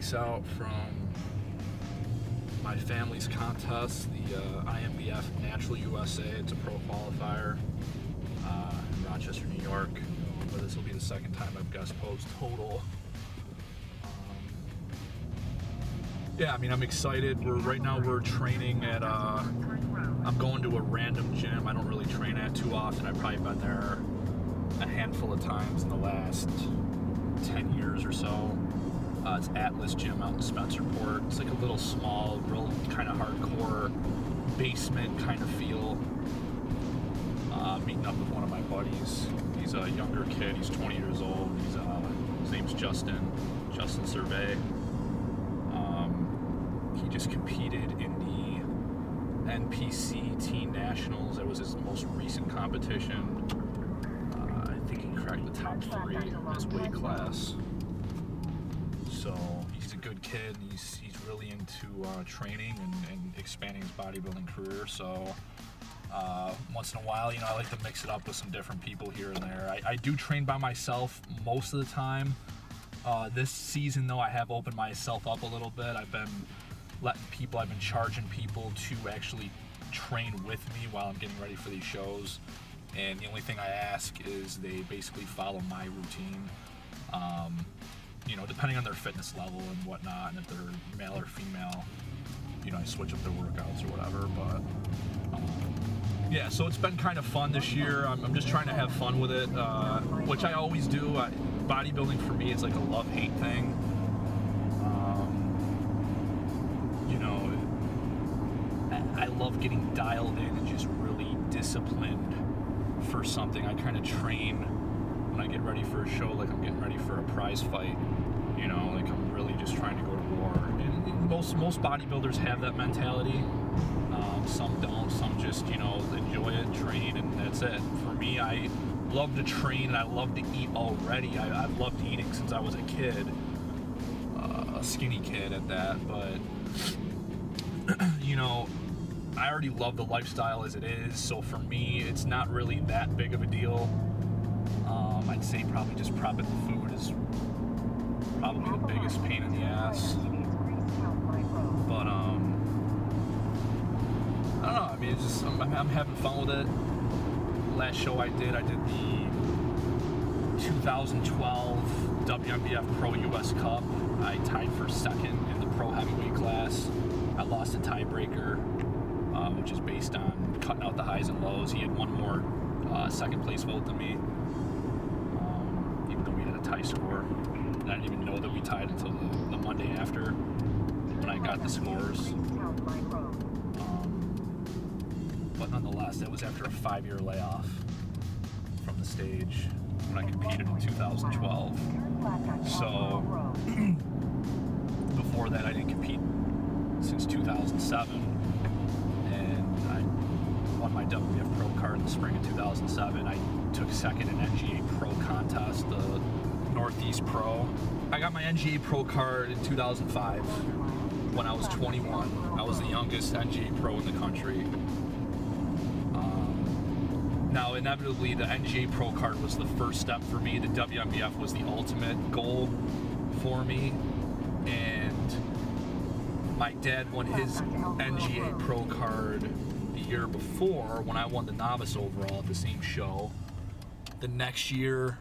weeks out from my family's contest, the IMBF Natural USA. It's a pro qualifier in Rochester, New York. But this will be the second time I've guest posed total. Yeah, I mean, I'm excited. Right now we're training at, I'm going to a random gym I don't really train at too often. I've probably been there a handful of times in the last 10 years or so. It's Atlas Gym out in Spencerport. It's like a little small, real kind of hardcore basement kind of feel. Meeting up with one of my buddies. He's a younger kid. He's 20 years old. His name's Justin Survey. He just competed in the NPC Teen Nationals. That was his most recent competition. I think he cracked the top 3 in his weight class. So he's a good kid. He's really into training and expanding his bodybuilding career. So once in a while, I like to mix it up with some different people here and there. I do train by myself most of the time. This season, though, I have opened myself up a little bit. I've been charging people to actually train with me while I'm getting ready for these shows. And the only thing I ask is they basically follow my routine. Depending on their fitness level and whatnot, and if they're male or female, I switch up their workouts or whatever. But yeah, so it's been kind of fun this year. I'm just trying to have fun with it, which I always do. Bodybuilding for me is like a love-hate thing. I love getting dialed in and just really disciplined for something. I kind of train when I get ready for a show like I'm getting ready for a prize fight. Like I'm really just trying to go to war. And most bodybuilders have that mentality. Some don't. Some just, enjoy it, train, and that's it. For me, I love to train and I love to eat already. I've loved eating since I was a kid. A skinny kid at that. But, I already love the lifestyle as it is. So for me, it's not really that big of a deal. I'd say probably just prepping the food is probably the biggest pain in the ass. But, I don't know, I mean, it's just, I'm having fun with it. Last show I did the 2012 WMBF Pro US Cup. I tied for second in the pro heavyweight class. I lost a tiebreaker, which is based on cutting out the highs and lows. He had one more second place vote than me, even though we had a tie score. And I didn't even know that we tied until the Monday after when I got the scores. But nonetheless, that was after a 5-year layoff from the stage when I competed in 2012. So before that, I didn't compete since 2007, and I won my WBF Pro card in the spring of 2007. I took second in NGA Pro contest, the Northeast Pro. I got my NGA Pro card in 2005 when I was 21. I was the youngest NGA Pro in the country. Now, inevitably, the NGA Pro card was the first step for me. The WMBF was the ultimate goal for me. And my dad won his NGA Pro card the year before when I won the novice overall at the same show. The next year,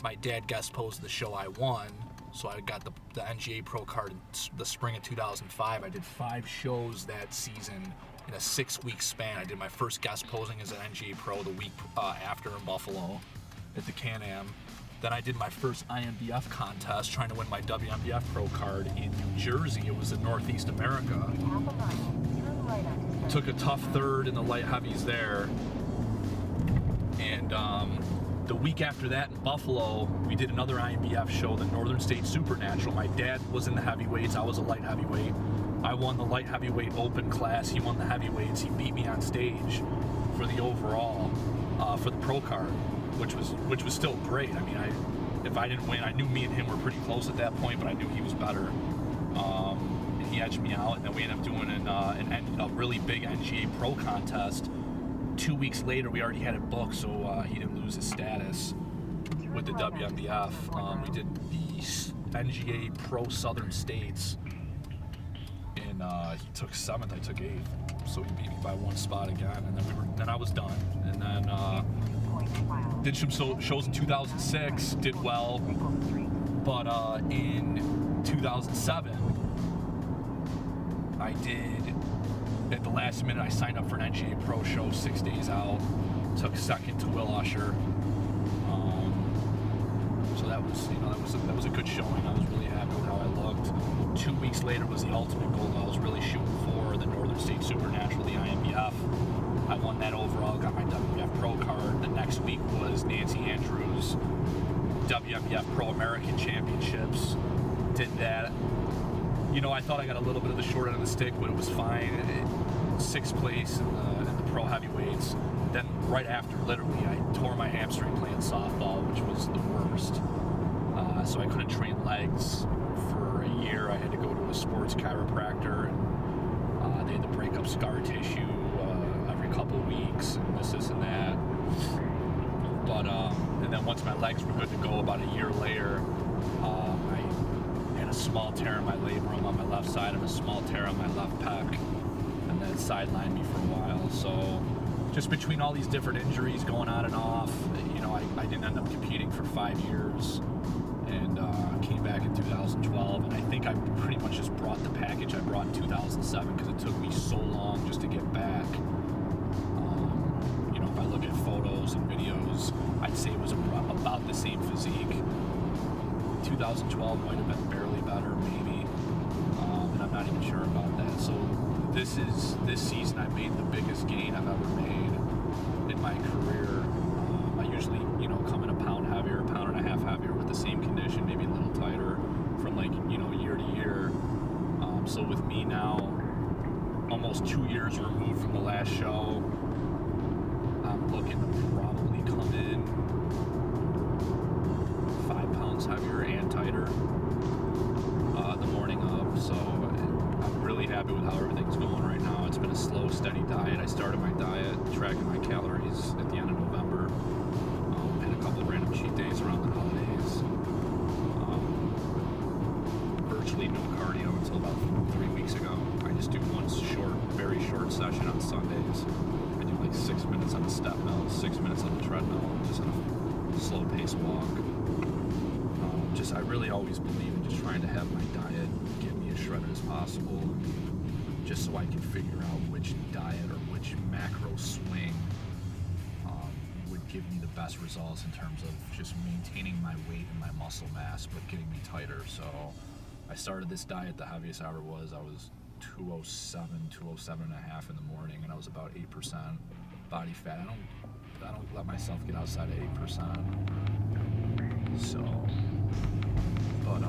my dad guest posed the show I won. So I got the NGA Pro card in the spring of 2005. I did 5 shows that season in a 6-week span. I did my first guest posing as an NGA Pro the week after in Buffalo at the Can-Am. Then I did my first IMBF contest trying to win my WMBF Pro card in New Jersey. It was in Northeast America. Took a tough third in the light heavies there. And the week after that in Buffalo, we did another IMBF show, the Northern State Supernatural. My dad was in the heavyweights, I was a light heavyweight. I won the light heavyweight open class, he won the heavyweights. He beat me on stage for the overall, for the pro card, which was still great. I mean, if I didn't win, I knew me and him were pretty close at that point, but I knew he was better. And he edged me out, and then we ended up doing a really big NGA Pro contest. 2 weeks later, we already had it booked, so he didn't lose his status with the WMBF. We did the NGA Pro Southern States, and he took 7th, I took 8th, so he beat me by 1 spot again, and then I was done, and then did some shows in 2006, did well, but in 2007, I did, at the last minute, I signed up for an NGA Pro show 6 days out, took 2nd to Will Usher. So that was a good showing. I was really happy with how I looked. 2 weeks later was the ultimate goal I was really shooting for, the Northern State Supernatural, the IMBF. I won that overall, got my WMBF Pro card. The next week was Nancy Andrews' WMBF Pro American Championships. Did that. You know, I thought I got a little bit of the short end of the stick, but it was fine. 6th place in the Pro Heavyweights. Then right after, literally, I tore my hamstring playing softball, which was the worst. So I couldn't train legs for a year. I had to go to a sports chiropractor, and they had to break up scar tissue every couple of weeks, and this and that. But and then once my legs were good to go, about a year later, I had a small tear in my labrum on my left side and a small tear on my left pec, and that sidelined me for a while. So just between all these different injuries going on and off, you know, I didn't end up competing for 5 years, and came back in 2012, and I think I pretty much just brought the package I brought in 2007 because it took me so long just to get back. You know, if I look at photos and videos, I'd say it was about the same physique. 2012 might have been barely better, maybe, and I'm not even sure about that. So this season I made the biggest gain I've ever made in my career. I usually, you know, come in a pound heavier, a pound and a half heavier with the same condition, maybe a little tighter from, like, you know, year to year. So with me now, almost 2 years removed from the last show, I'm looking to probably come in 5 pounds heavier and tighter the morning of. So I'm really happy with how everything's going right now. It's been a slow, steady diet. I started my diet tracking my calories at the end of November. Had a couple of random cheat days around the holidays. Virtually no cardio until about 3 weeks ago. I just do one short, very short session on Sundays. I do like 6 minutes on the step mill, 6 minutes on the treadmill, just on a slow pace walk. I really always believe in just trying to have my diet get me as shredded as possible, just so I can figure out which diet or which macro swing would give me the best results in terms of just maintaining my weight and my muscle mass, but getting me tighter. So I started this diet, the heaviest I ever was, I was 207 and a half in the morning, and I was about 8% body fat. I don't let myself get outside of 8%. So, but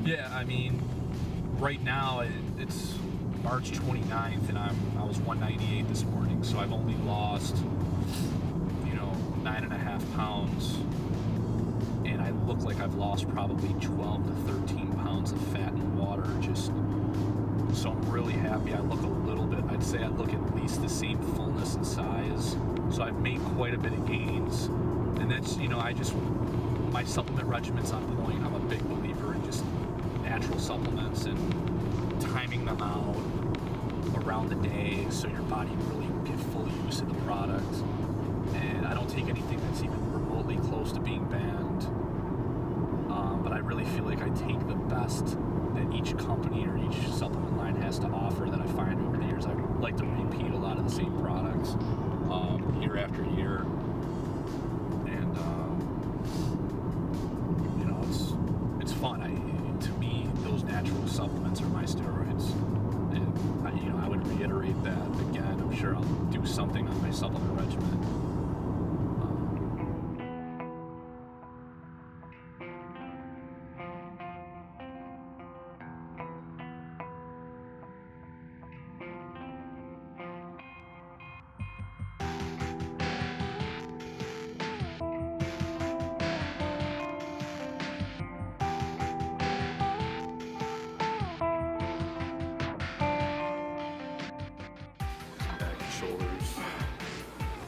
yeah, I mean, right now it's March 29th, and I was 198 this morning, so I've only lost, you know, 9.5 pounds, and I look like I've lost probably 12 to 13 pounds of fat and water. So I'm really happy. I look a little bit, I'd say I look at least the same fullness and size. So I've made quite a bit of gains. And that's, you know, my supplement regimen's on point. I'm a big believer in just natural supplements and timing them out around the day so your body really get full use of the product. And I don't take anything that's even remotely close to being banned. But I really feel like I take the best that each company or each supplement line has to offer that I find over the years. I like to repeat a lot of the same products year after year. And you know, it's fun. To me, those natural supplements are my steroids, and you know, I would reiterate that again. I'm sure I'll do something on my supplement regimen. Shoulders.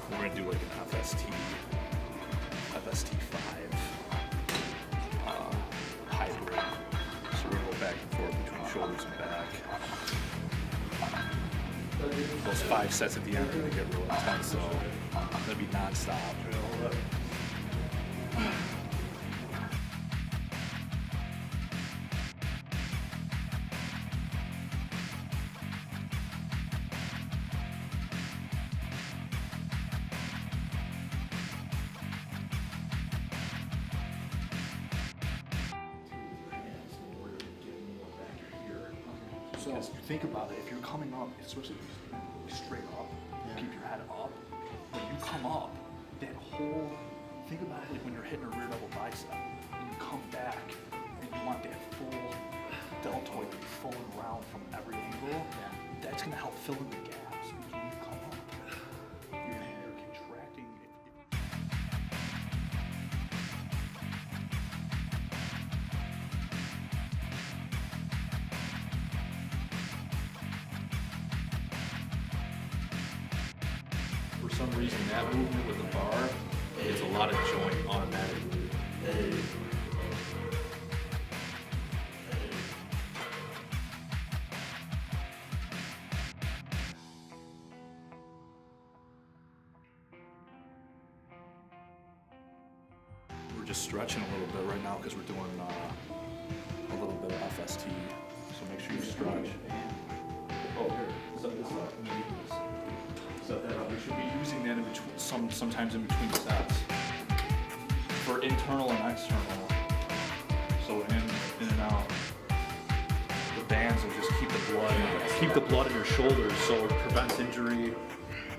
We're gonna do like an FST 5. those 5 sets at the end are gonna get real intense, so that'd be non-stop. So think about it, if you're coming up, especially straight up, keep your head up. When you come up, that whole, think about it like when you're hitting a rear double bicep, and you come back, and you want that full deltoid to be full and round from every angle. That's gonna help fill in the gaps, because when you come up, you're contracting. For some reason, that movement with the bar gets a lot of joint automatically. We're just stretching a little bit right now because we're doing a little bit of FST. So make sure you stretch. Oh, here, set this up. Set that up. We should be using that in between, sometimes in between sets for internal and external. So in and out. The bands will just keep the blood in your shoulders, so it prevents injury.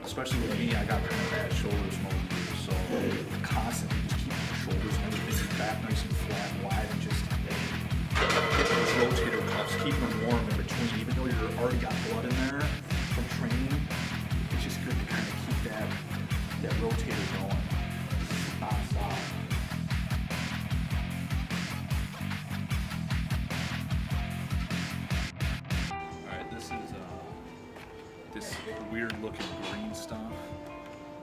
Especially with me, I got kind of bad shoulders most years, so constantly just keeping your shoulders and everything back nice and flat and wide, and just getting those rotator cuffs, keeping them warm in between, even though you've already got blood in there from training. It's just good to kind of keep that rotator going non-stop. Alright, this is this weird looking green stuff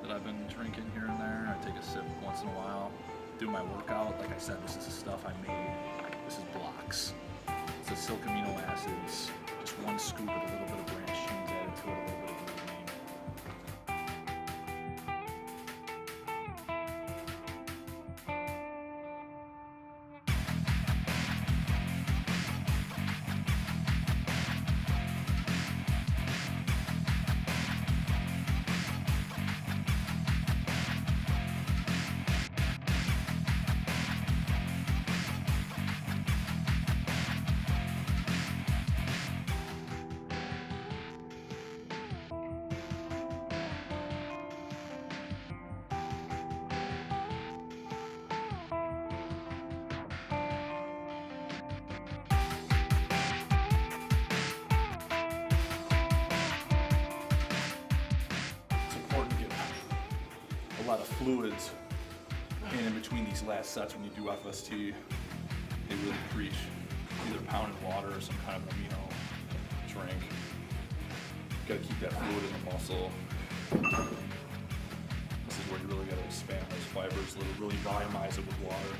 that I've been drinking here and there. I take a sip once in a while, do my workout. Like I said, this is the stuff I made. This is blocks. It's the silk amino acids, just one scoop with a little bit of branched cheese added to it, a little bit of glutamine. A lot of fluids in between these last sets when you do FST. They really preach either pounded water or some kind of amino drink. You gotta keep that fluid in the muscle. This is where you really gotta expand those fibers, really volumize it with water.